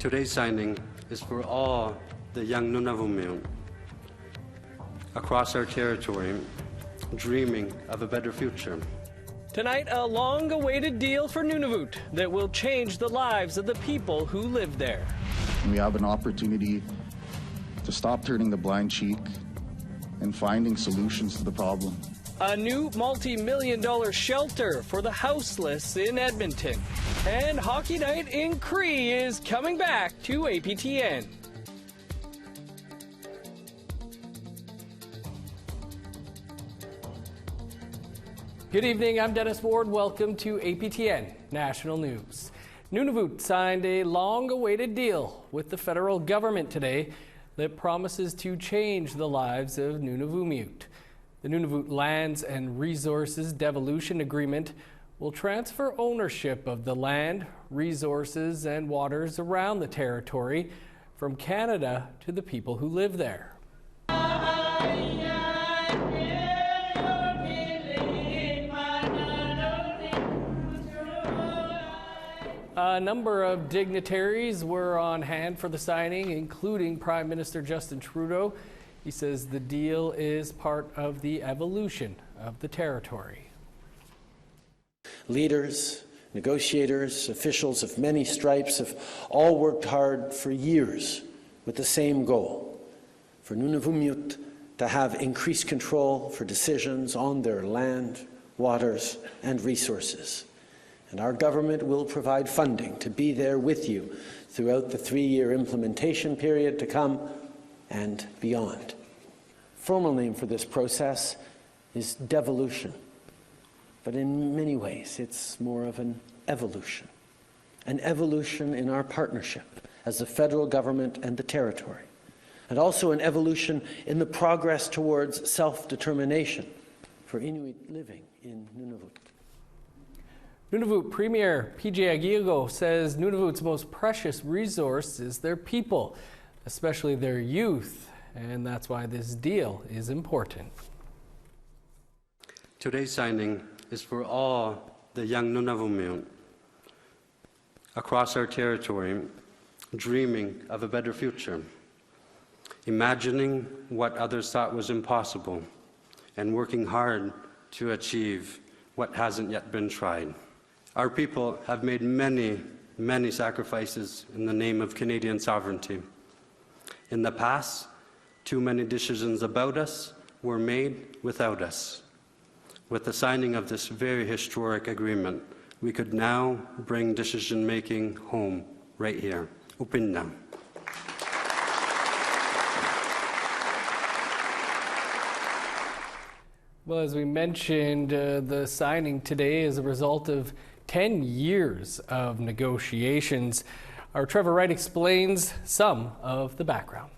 Today's signing is for all the young Nunavut across our territory dreaming of a better future. Tonight, a long-awaited deal for Nunavut that will change the lives of the people who live there. We have an opportunity to stop turning the blind cheek and finding solutions to the problem. A new multi-million-dollar shelter for the houseless in Edmonton. And Hockey Night in Cree is coming back to APTN. Good evening, I'm Dennis Ward. Welcome to APTN National News. Nunavut signed a long-awaited deal with the federal government today that promises to change the lives of Nunavut. The Nunavut Lands and Resources Devolution Agreement will transfer ownership of the land, resources, and waters around the territory from Canada to the people who live there. A number of dignitaries were on hand for the signing, including Prime Minister Justin Trudeau. He says the deal is part of the evolution of the territory. Leaders, negotiators, officials of many stripes have all worked hard for years with the same goal, for Nunavut to have increased control for decisions on their land, waters, and resources. And our government will provide funding to be there with you throughout the 3-year implementation period to come and beyond. Formal name for this process is devolution, but in many ways it's more of an evolution in our partnership as the federal government and the territory, and also an evolution in the progress towards self-determination for Inuit living in Nunavut. Nunavut Premier PJ Aguirre says Nunavut's most precious resource is their people, especially their youth, and that's why this deal is important. Today's signing is for all the young Nunavut across our territory dreaming of a better future, imagining what others thought was impossible, and working hard to achieve what hasn't yet been tried. Our people have made many, many sacrifices in the name of Canadian sovereignty. In the past, too many decisions about us were made without us. With the signing of this very historic agreement, we could now bring decision-making home right here. Upinna. Well, as we mentioned, the signing today is a result of 10 years of negotiations. Our Trevor Wright explains some of the background.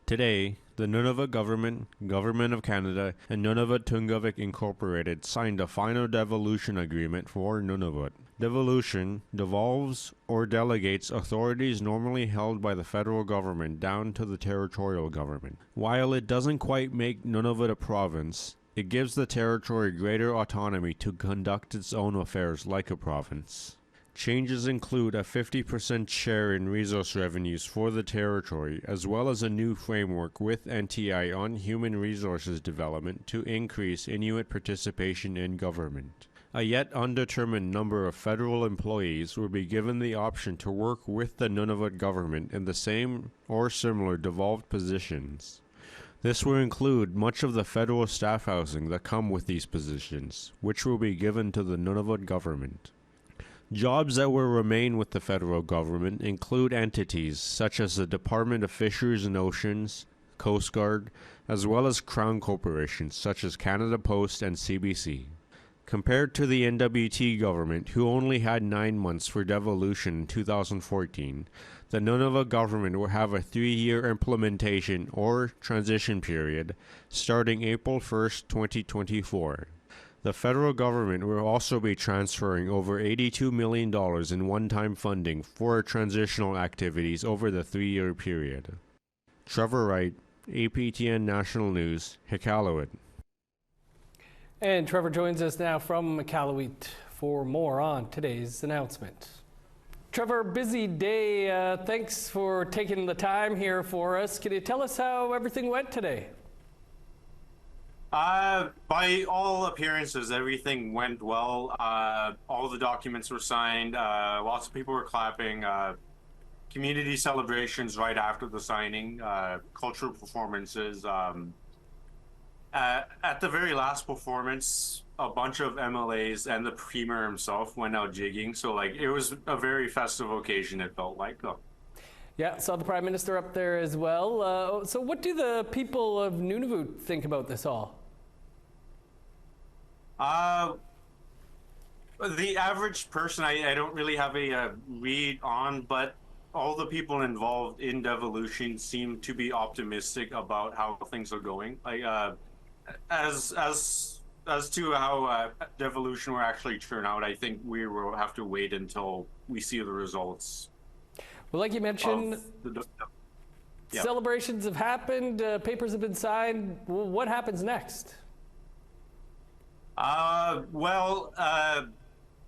Today, the Nunavut government, Government of Canada, and Nunavut Tungavik Incorporated signed a final devolution agreement for Nunavut. Devolution devolves or delegates authorities normally held by the federal government down to the territorial government. While it doesn't quite make Nunavut a province, it gives the territory greater autonomy to conduct its own affairs like a province. Changes include a 50% share in resource revenues for the territory, as well as a new framework with NTI on human resources development to increase Inuit participation in government. A yet undetermined number of federal employees will be given the option to work with the Nunavut government in the same or similar devolved positions. This will include much of the federal staff housing that come with these positions, which will be given to the Nunavut government. Jobs that will remain with the federal government include entities such as the Department of Fisheries and Oceans, Coast Guard, as well as Crown corporations such as Canada Post and CBC. Compared to the NWT government, who only had 9 months for devolution in 2014, the Nunavut government will have a 3-year implementation or transition period starting April 1st, 2024. The federal government will also be transferring over $82 million in one-time funding for transitional activities over the 3-year period. Trevor Wright, APTN National News, Iqaluit. And Trevor joins us now from Iqaluit for more on today's announcement. Trevor, busy day. Thanks for taking the time here for us. Can you tell us how everything went today? By all appearances, everything went well. All the documents were signed. Lots of people were clapping. Community celebrations right after the signing. Cultural performances. At the very last performance, a bunch of MLAs and the Premier himself went out jigging. So, like, it was a very festive occasion, it felt like. Yeah, saw the Prime Minister up there as well. So what do the people of Nunavut think about this all? The average person, I don't really have a read on, but all the people involved in devolution seem to be optimistic about how things are going. Like, as to how devolution will actually turn out, I think we will have to wait until we see the results. Well, like you mentioned, celebrations have happened, papers have been signed. Well, what happens next? A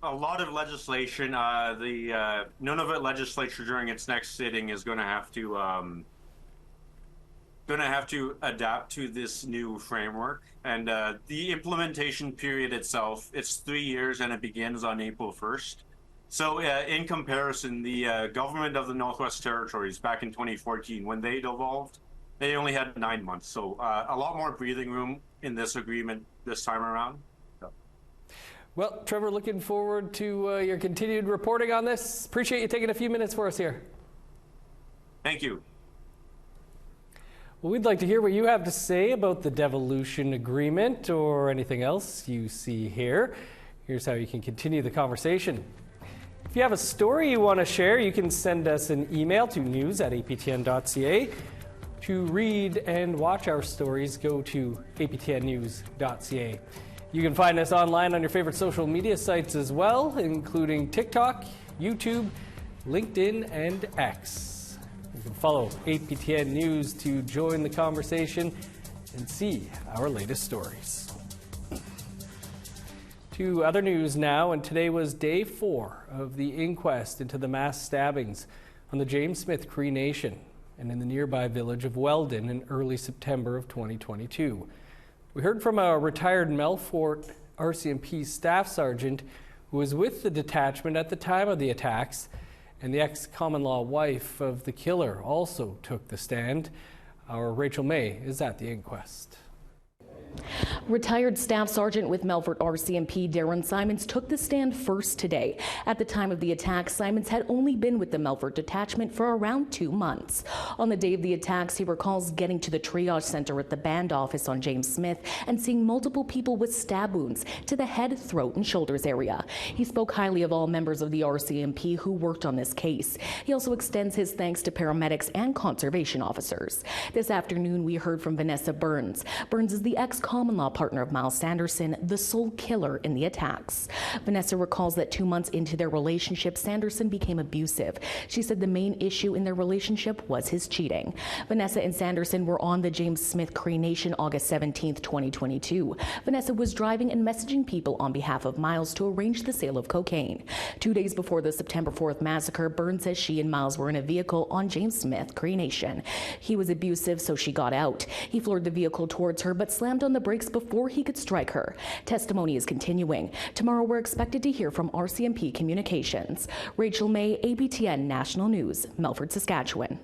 lot of legislation. The Nunavut legislature during its next sitting is going to have to adapt to this new framework, and the implementation period itself, it's 3 years and it begins on April 1st. So in comparison, the government of the Northwest Territories back in 2014, when they devolved, they only had 9 months. So a lot more breathing room in this agreement this time around. Well, Trevor, looking forward to your continued reporting on this. Appreciate you taking a few minutes for us here. Thank you. Well, we'd like to hear what you have to say about the devolution agreement or anything else you see here. Here's how you can continue the conversation. If you have a story you want to share, you can send us an email to news@aptn.ca. To read and watch our stories, go to aptnnews.ca. You can find us online on your favorite social media sites as well, including TikTok, YouTube, LinkedIn, and X. You can follow APTN News to join the conversation and see our latest stories. To other news now, and today was day 4 of the inquest into the mass stabbings on the James Smith Cree Nation and in the nearby village of Weldon in early September of 2022. We heard from a retired Melfort RCMP staff sergeant who was with the detachment at the time of the attacks, and the ex-common law wife of the killer also took the stand. Our Rachel May is at the inquest. Retired Staff Sergeant with Melfort RCMP Darren Simons took the stand first today. At the time of the attack, Simons had only been with the Melfort detachment for around 2 months. On the day of the attacks, he recalls getting to the triage center at the band office on James Smith and seeing multiple people with stab wounds to the head, throat, and shoulders area. He spoke highly of all members of the RCMP who worked on this case. He also extends his thanks to paramedics and conservation officers. This afternoon, we heard from Vanessa Burns. Burns is the ex-common law partner of Miles Sanderson, the sole killer in the attacks. Vanessa recalls that 2 months into their relationship, Sanderson became abusive. She said the main issue in their relationship was his cheating. Vanessa and Sanderson were on the James Smith Cree Nation August 17th, 2022. Vanessa was driving and messaging people on behalf of Miles to arrange the sale of cocaine. 2 days before the September 4th massacre, Burns says she and Miles were in a vehicle on James Smith Cree Nation. He was abusive, so she got out. He floored the vehicle towards her, but slammed on the brakes before he could strike her. Testimony is continuing. Tomorrow we're expected to hear from RCMP Communications. Rachel May, APTN National News, Melfort, Saskatchewan.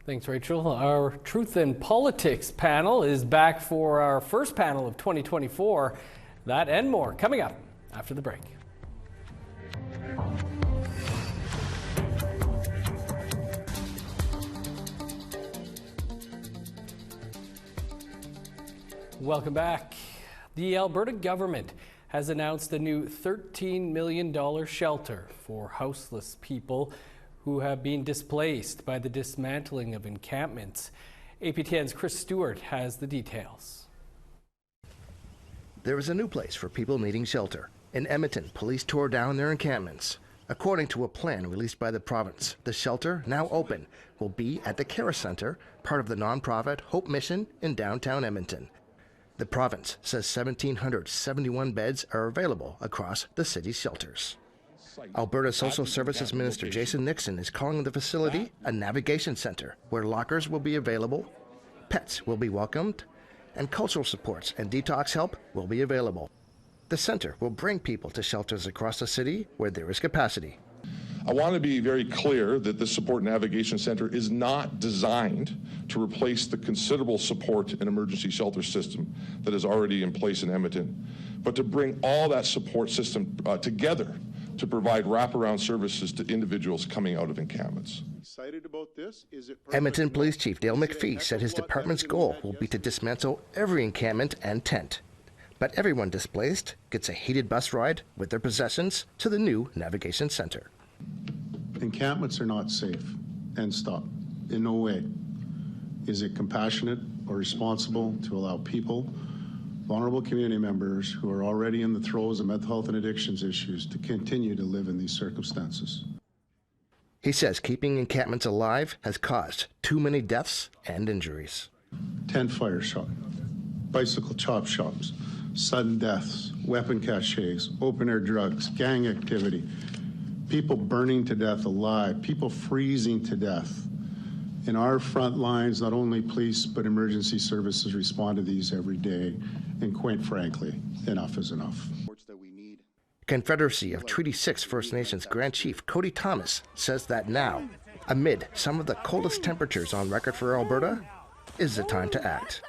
Thanks, Rachel. Our Truth in Politics panel is back for our first panel of 2024. That and more coming up after the break. Welcome back. The Alberta government has announced a new $13 million shelter for houseless people who have been displaced by the dismantling of encampments. APTN's Chris Stewart has the details. There is a new place for people needing shelter. In Edmonton, police tore down their encampments. According to a plan released by the province, the shelter, now open, will be at the Care Centre, part of the nonprofit Hope Mission in downtown Edmonton. The province says 1,771 beds are available across the city's shelters. Alberta Social Services Minister Jason Nixon is calling the facility a navigation center where lockers will be available, pets will be welcomed, and cultural supports and detox help will be available. The center will bring people to shelters across the city where there is capacity. I want to be very clear that the Support Navigation Center is not designed to replace the considerable support and emergency shelter system that is already in place in Edmonton, but to bring all that support system together to provide wraparound services to individuals coming out of encampments. Edmonton Police Chief Dale McPhee said his department's goal will be to dismantle every encampment and tent. But everyone displaced gets a heated bus ride with their possessions to the new navigation center. Encampments are not safe, and stop. In no way is it compassionate or responsible to allow people, vulnerable community members who are already in the throes of mental health and addictions issues to continue to live in these circumstances. He says keeping encampments alive has caused too many deaths and injuries. Tent fire shop, bicycle chop shops, sudden deaths, weapon caches, open-air drugs, gang activity, people burning to death alive, people freezing to death. In our front lines, not only police but emergency services respond to these every day, and quite frankly, enough is enough. Confederacy of Treaty 6 First Nations Grand Chief Cody Thomas says that now, amid some of the coldest temperatures on record for Alberta, is the time to act.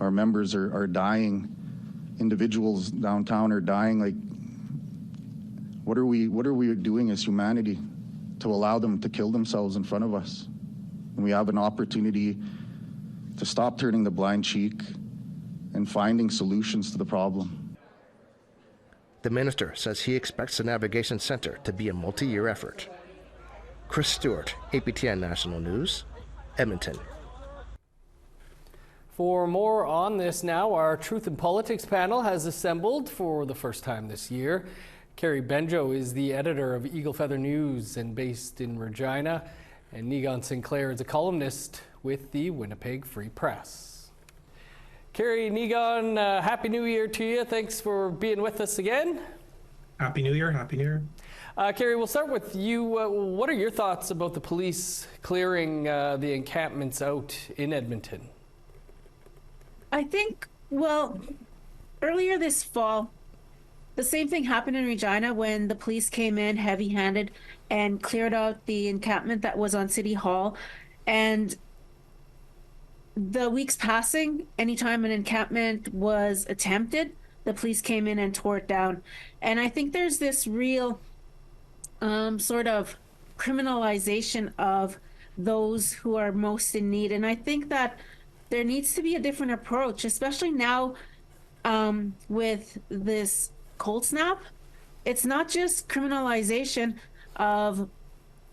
Our members are dying. Individuals downtown are dying. Like, what are we doing as humanity to allow them to kill themselves in front of us? And we have an opportunity to stop turning the blind cheek and finding solutions to the problem. The minister says he expects the Navigation Center to be a multi-year effort. Chris Stewart, APTN National News, Edmonton. For more on this now, our Truth in Politics panel has assembled for the first time this year. Carrie Benjo is the editor of Eagle Feather News and based in Regina, and Negon Sinclair is a columnist with the Winnipeg Free Press. Carrie, Negon, Happy New Year to you. Thanks for being with us again. Happy New Year. Happy New Year. Carrie, we'll start with you. What are your thoughts about the police clearing the encampments out in Edmonton? I think, well, earlier this fall, the same thing happened in Regina when the police came in heavy-handed and cleared out the encampment that was on City Hall. And the weeks passing, anytime an encampment was attempted, the police came in and tore it down. And I think there's this real sort of criminalization of those who are most in need. And I think that there needs to be a different approach, especially now with this cold snap. It's not just criminalization of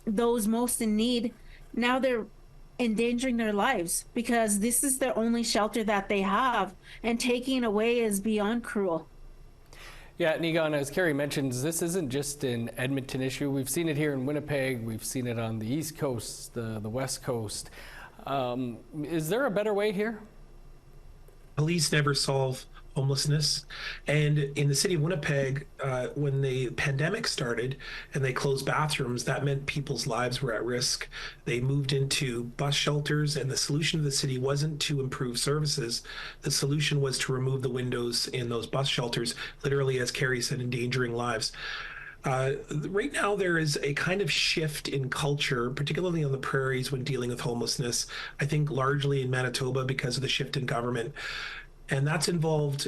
those most in need. Now they're endangering their lives because this is their only shelter that they have, and taking it away is beyond cruel. Yeah, Negon, as Carrie mentions, this isn't just an Edmonton issue. We've seen it here in Winnipeg. We've seen it on the East Coast, the West Coast. Is there a better way here? Police never solve homelessness. And in the city of Winnipeg, when the pandemic started and they closed bathrooms, that meant people's lives were at risk. They moved into bus shelters, and the solution of the city wasn't to improve services. The solution was to remove the windows in those bus shelters, literally, as Carrie said, endangering lives. Right now, there is a kind of shift in culture, particularly on the prairies when dealing with homelessness, I think largely in Manitoba because of the shift in government. And that's involved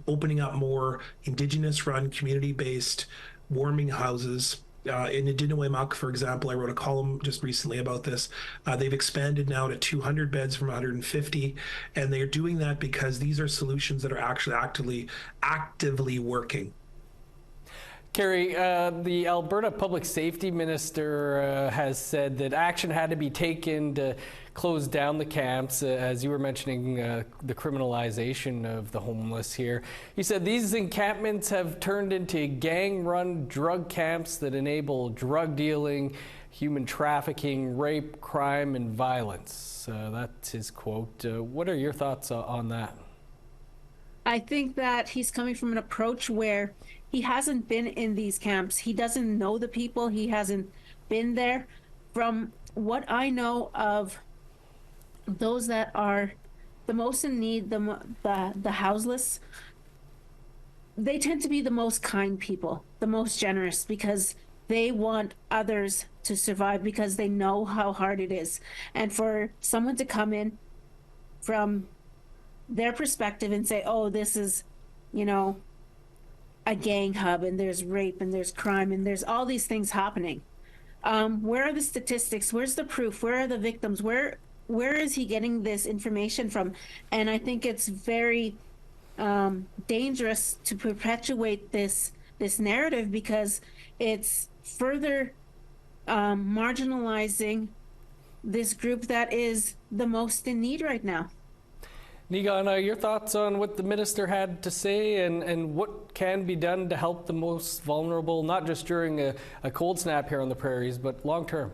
opening up more Indigenous-run, community-based warming houses. In Nunavut, for example, I wrote a column just recently about this. They've expanded now to 200 beds from 150, and they're doing that because these are solutions that are actually actively working. Carrie, the Alberta Public Safety Minister has said that action had to be taken to close down the camps, as you were mentioning the criminalization of the homeless here. He said these encampments have turned into gang-run drug camps that enable drug dealing, human trafficking, rape, crime, and violence. That's his quote. What are your thoughts on that? I think that he's coming from an approach where he hasn't been in these camps. He doesn't know the people. He hasn't been there. From what I know of those that are the most in need, the houseless, they tend to be the most kind people, the most generous, because they want others to survive, because they know how hard it is. And for someone to come in from their perspective and say, oh, this is, you know, a gang hub, and there's rape and there's crime and there's all these things happening. Where are the statistics? Where's the proof? Where are the victims? Where is he getting this information from? And I think it's very dangerous to perpetuate this narrative, because it's further marginalizing this group that is the most in need right now. Nigan, your thoughts on what the minister had to say and what can be done to help the most vulnerable, not just during a cold snap here on the prairies, but long term?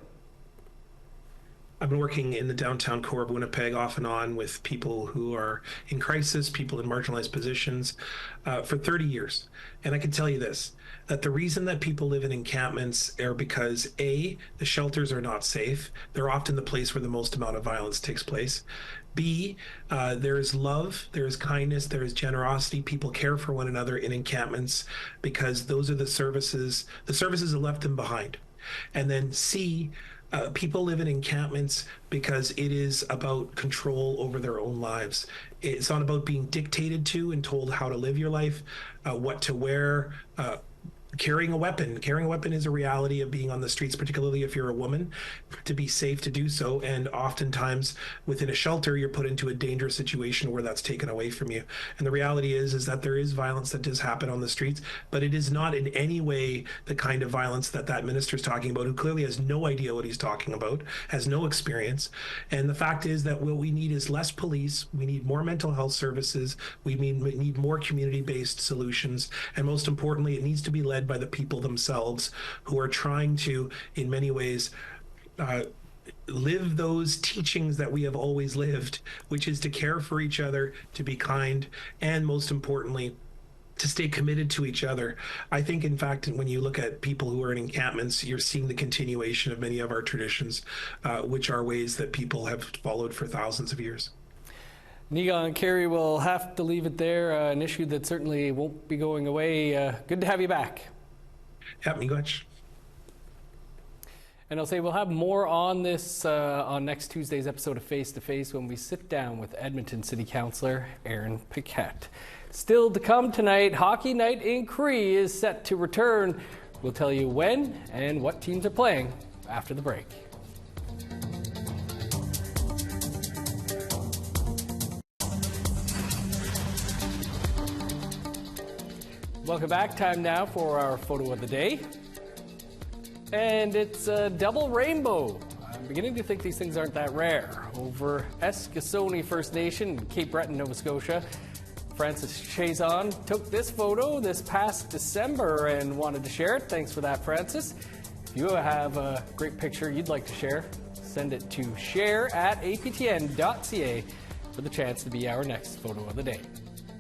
I've been working in the downtown core of Winnipeg off and on with people who are in crisis, people in marginalized positions for 30 years. And I can tell you this, that the reason that people live in encampments are because A, the shelters are not safe. They're often the place where the most amount of violence takes place. B, there is love, there is kindness, there is generosity. People care for one another in encampments because those are the services that left them behind. And then C, people live in encampments because it is about control over their own lives. It's not about being dictated to and told how to live your life, what to wear, carrying a weapon. Carrying a weapon is a reality of being on the streets, particularly if you're a woman, to be safe to do so. And oftentimes within a shelter, you're put into a dangerous situation where that's taken away from you. And the reality is that there is violence that does happen on the streets, but it is not in any way the kind of violence that minister is talking about, who clearly has no idea what he's talking about, has no experience. And the fact is that what we need is less police. We need more mental health services. We need more community-based solutions. And most importantly, it needs to be led by the people themselves, who are trying to, in many ways, live those teachings that we have always lived, which is to care for each other, to be kind, and most importantly, to stay committed to each other. I think, in fact, when you look at people who are in encampments, you're seeing the continuation of many of our traditions, which are ways that people have followed for thousands of years. Nigan and Kerry, will have to leave it there. An issue that certainly won't be going away. Good to have you back. Yeah, me much. And I'll say we'll have more on this on next Tuesday's episode of Face to Face, when we sit down with Edmonton City Councillor Aaron Paquette. Still to come tonight, Hockey Night in Cree is set to return. We'll tell you when and what teams are playing after the break. Welcome back. Time now for our photo of the day. And it's a double rainbow. I'm beginning to think these things aren't that rare. Over Eskasoni First Nation in Cape Breton, Nova Scotia, Francis Chazon took this photo this past December and wanted to share it. Thanks for that, Francis. If you have a great picture you'd like to share, send it to share@aptn.ca for the chance to be our next photo of the day.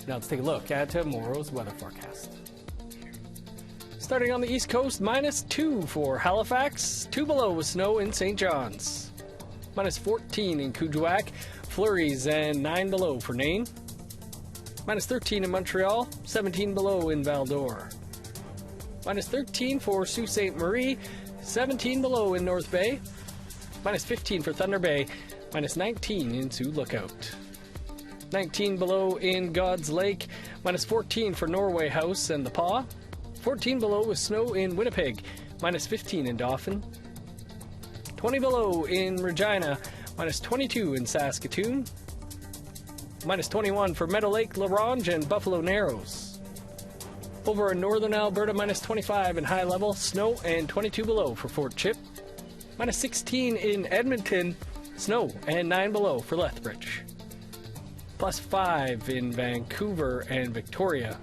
Now let's take a look at tomorrow's weather forecast. Starting on the East Coast, -2 for Halifax, 2 below with snow in St. John's. -14 in Kuujjuaq, flurries and 9 below for Nain. -13 in Montreal, 17 below in Val-d'Or. -13 for Sault Ste. Marie, 17 below in North Bay. -15 for Thunder Bay, -19 in Sioux Lookout. 19 below in God's Lake, -14 for Norway House and the Paw. 14 below with snow in Winnipeg, -15 in Dauphin. 20 below in Regina, -22 in Saskatoon. -21 for Meadow Lake, La Ronge, and Buffalo Narrows. Over in northern Alberta, -25 in high level, snow and 22 below for Fort Chip. -16 in Edmonton, snow and 9 below for Lethbridge. +5 in Vancouver and Victoria.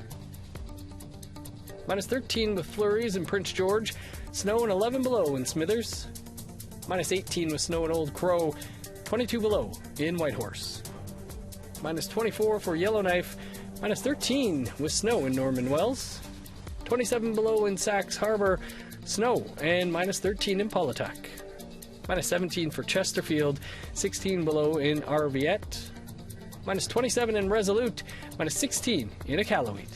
-13 with flurries in Prince George, snow and 11 below in Smithers. -18 with snow in Old Crow, 22 below in Whitehorse. -24 for Yellowknife, Minus 13 with snow in Norman Wells. 27 below in Sax Harbor, snow, and minus 13 in Paulatuk. Minus 17 for Chesterfield, 16 below in Arviette. Minus 27 in Resolute, minus 16 in Iqaluit.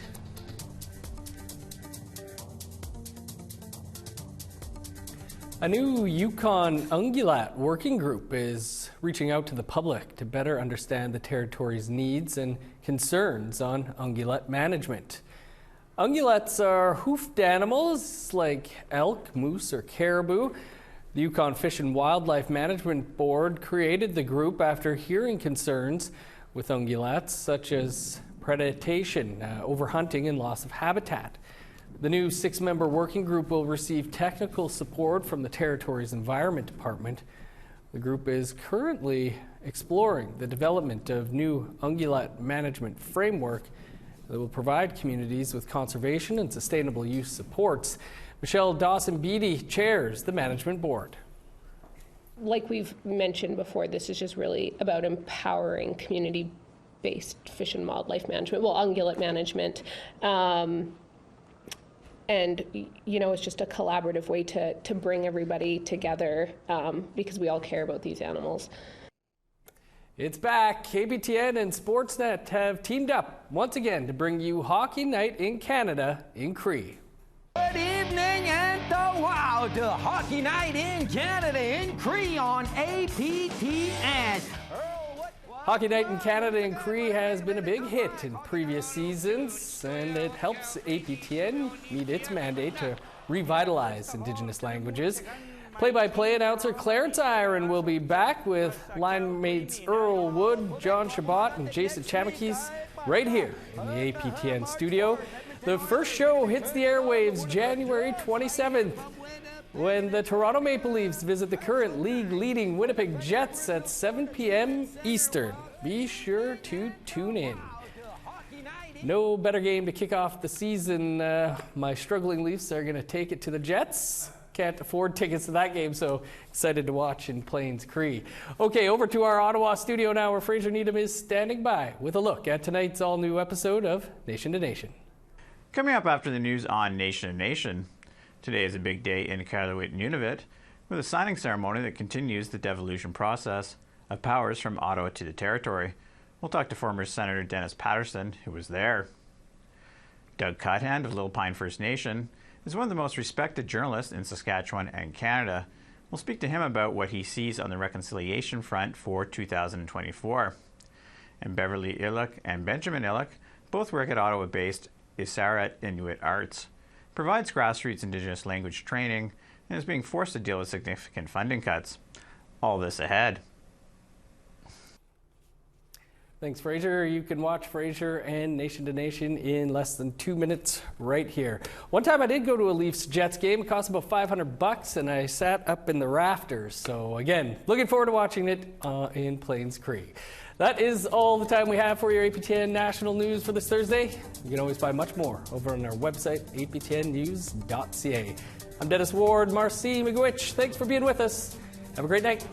A new Yukon ungulate working group is reaching out to the public to better understand the territory's needs and concerns on ungulate management. Ungulates are hoofed animals like elk, moose, or caribou. The Yukon Fish and Wildlife Management Board created the group after hearing concerns with ungulates such as predation, overhunting, and loss of habitat. The new 6-member working group will receive technical support from the territory's Environment Department. The group is currently exploring the development of new ungulate management framework that will provide communities with conservation and sustainable use supports. Michelle Dawson-Beatty chairs the management board. Like we've mentioned before, this is just really about empowering community-based fish and wildlife management, well, ungulate management. And, you know, it's just a collaborative way to bring everybody together because we all care about these animals. It's back. APTN and Sportsnet have teamed up once again to bring you Hockey Night in Canada in Cree. Good evening and wow to Hockey Night in Canada in Cree on APTN. Hockey Night in Canada in Cree has been a big hit in previous seasons, and it helps APTN meet its mandate to revitalize Indigenous languages. Play-by-play announcer Clarence Iron will be back with line mates Earl Wood, John Shabbat, and Jason Chamakis right here in the APTN studio. The first show hits the airwaves January 27th when the Toronto Maple Leafs visit the current league-leading Winnipeg Jets at 7 p.m. Eastern. Be sure to tune in. No better game to kick off the season. My struggling Leafs are going to take it to the Jets. Can't afford tickets to that game, so excited to watch in Plains Cree. Okay, over to our Ottawa studio now, where Fraser Needham is standing by with a look at tonight's all-new episode of Nation to Nation. Coming up after the news on Nation to Nation, today is a big day in Iqaluit and Nunavut, with a signing ceremony that continues the devolution process of powers from Ottawa to the territory. We'll talk to former Senator Dennis Patterson, who was there. Doug Cuthand of Little Pine First Nation is one of the most respected journalists in Saskatchewan and Canada. We'll speak to him about what he sees on the reconciliation front for 2024. And Beverly Illick and Benjamin Illick both work at Ottawa-based Isaret Inuit Arts, provides grassroots Indigenous language training, and is being forced to deal with significant funding cuts. All this ahead. Thanks, Fraser. You can watch Fraser and Nation to Nation in less than 2 minutes right here. One time I did go to a Leafs-Jets game. It cost about $500, and I sat up in the rafters. So again, looking forward to watching it in Plains Cree. That is all the time we have for your APTN National News for this Thursday. You can always find much more over on our website, aptnnews.ca. I'm Dennis Ward, Marcy Miigwech. Thanks for being with us. Have a great night.